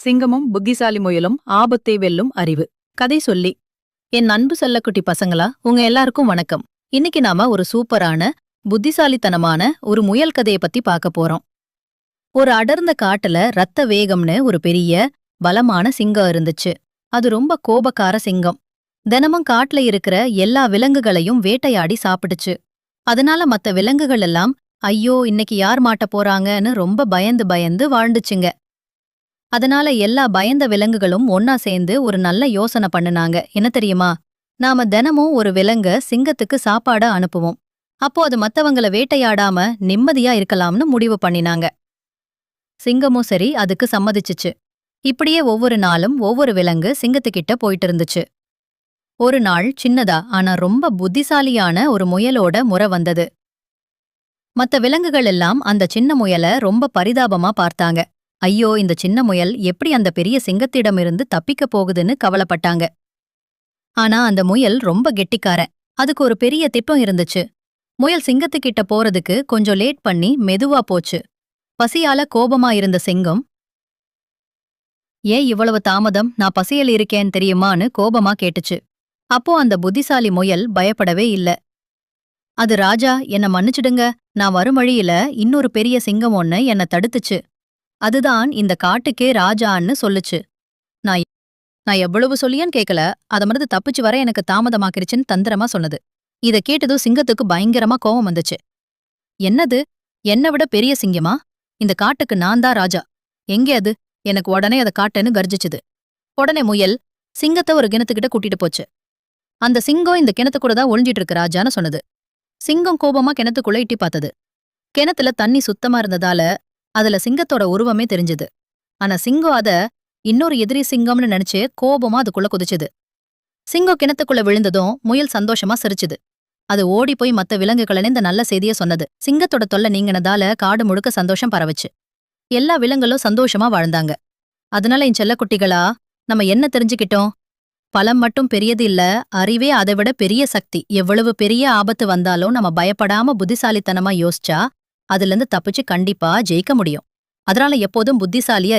சிங்கமும் புத்திசாலி முயலும் ஆபத்தை வெல்லும் அறிவு. கதை சொல்லி. என் அன்பு செல்லக்குட்டி பசங்களா, உங்க எல்லாருக்கும் வணக்கம். இன்னைக்கு நாம ஒரு சூப்பரான புத்திசாலித்தனமான ஒரு முயல் கதையை பத்தி பார்க்க போறோம். ஒரு அடர்ந்த காட்டுல ரத்த வேகம்னு ஒரு பெரிய பலமான சிங்கம் இருந்துச்சு. அது ரொம்ப கோபக்கார சிங்கம். தினமும் காட்டுல இருக்கிற எல்லா விலங்குகளையும் வேட்டையாடி சாப்பிடுச்சு. அதனால மத்த விலங்குகள் எல்லாம் ஐயோ இன்னைக்கு யார் மாட்ட போறாங்கன்னு ரொம்ப பயந்து பயந்து வாழ்ந்துச்சுங்க. அதனால எல்லா பயந்த விலங்குகளும் ஒன்னா சேர்ந்து ஒரு நல்ல யோசனை பண்ணுனாங்க. என்ன தெரியுமா? நாம தினமும் ஒரு விலங்க சிங்கத்துக்கு சாப்பாட அனுப்புவோம். அப்போ அது மத்தவங்கள வேட்டையாடாம நிம்மதியா இருக்கலாம்னு முடிவு பண்ணினாங்க. சிங்கமும் சரி அதுக்கு சம்மதிச்சுச்சு. இப்படியே ஒவ்வொரு நாளும் ஒவ்வொரு விலங்கு சிங்கத்துக்கிட்ட போயிட்டு இருந்துச்சு. ஒரு நாள் சின்னதா ஆனா ரொம்ப புத்திசாலியான ஒரு முயலோட முறை வந்தது. மத்த விலங்குகள் எல்லாம் அந்த சின்ன முயல ரொம்ப பரிதாபமா பார்த்தாங்க. ஐயோ இந்த சின்ன முயல் எப்படி அந்த பெரிய சிங்கத்திடமிருந்து தப்பிக்க போகுதுன்னு கவலைப்பட்டாங்க. ஆனா அந்த முயல் ரொம்ப கெட்டிக்காரன். அதுக்கு ஒரு பெரிய திட்டம் இருந்துச்சு. முயல் சிங்கத்துக்கிட்ட போறதுக்கு கொஞ்சம் லேட் பண்ணி மெதுவா போச்சு. பசியால கோபமா இருந்த சிங்கம், ஏன் இவ்வளவு தாமதம், நான் பசியில் இருக்கேன் தெரியுமான்னு கோபமா கேட்டுச்சு. அப்போ அந்த புத்திசாலி முயல் பயப்படவே இல்ல. அது ராஜா என்ன மன்னிச்சிடுங்க, நான் வரும் வழியில இன்னொரு பெரிய சிங்கம் ஒன்னு என்ன தடுத்துச்சு. அதுதான் இந்த காட்டுக்கே ராஜான்னு சொல்லுச்சு. நான் நான் எவ்வளவு சொல்லியான்னு கேட்கல, அத மறந்து தப்பிச்சு வர எனக்கு தாமதமாக்கிருச்சுன்னு தந்திரமா சொன்னது. இத கேட்டதும் சிங்கத்துக்கு பயங்கரமா கோவம் வந்துச்சு. என்னது, என்னை விட பெரிய சிங்கமா? இந்த காட்டுக்கு நான் தான் ராஜா. எங்கே அது? எனக்கு உடனே அதை காட்டுன்னு கர்ஜிச்சுது. உடனே முயல் சிங்கத்தை ஒரு கிணத்துக்கிட்ட கூட்டிட்டு போச்சு. அந்த சிங்கம் இந்த கிணத்துக்கூட தான் ஒளிஞ்சிட்டு இருக்கு ராஜான்னு சொன்னது. சிங்கம் கோபமா கிணத்துக்குள்ள இட்டி பார்த்தது. கிணத்துல தண்ணி சுத்தமா இருந்ததால அதுல சிங்கத்தோட உருவமே தெரிஞ்சது. ஆனா சிங்கம் அத இன்னொரு எதிரி சிங்கம்னு நினைச்சு கோபமா அதுக்குள்ள குதிச்சுது. சிங்கம் கிணத்துக்குள்ள விழுந்ததும் முயல் சந்தோஷமா சிரிச்சுது. அது ஓடி போய் மத்த விலங்குகளே இந்த நல்ல செய்திய சொன்னது. சிங்கத்தோட தொல்லை நீங்கினதால காடு முழுக்க சந்தோஷம் பரவுச்சு. எல்லா விலங்குகளும் சந்தோஷமா வாழ்ந்தாங்க. அதனால என் செல்லக்குட்டிகளா, நம்ம என்ன தெரிஞ்சுக்கிட்டோம்? பலம் மட்டும் பெரியது இல்ல, அறிவே அதைவிட பெரிய சக்தி. எவ்வளவு பெரிய ஆபத்து வந்தாலும் நம்ம பயப்படாம புத்திசாலித்தனமா யோசிச்சா அதுல இருந்து தப்பிச்சு கண்டிப்பா ஜெயிக்க முடியும். அதனால எப்போதும் புத்திசாலியா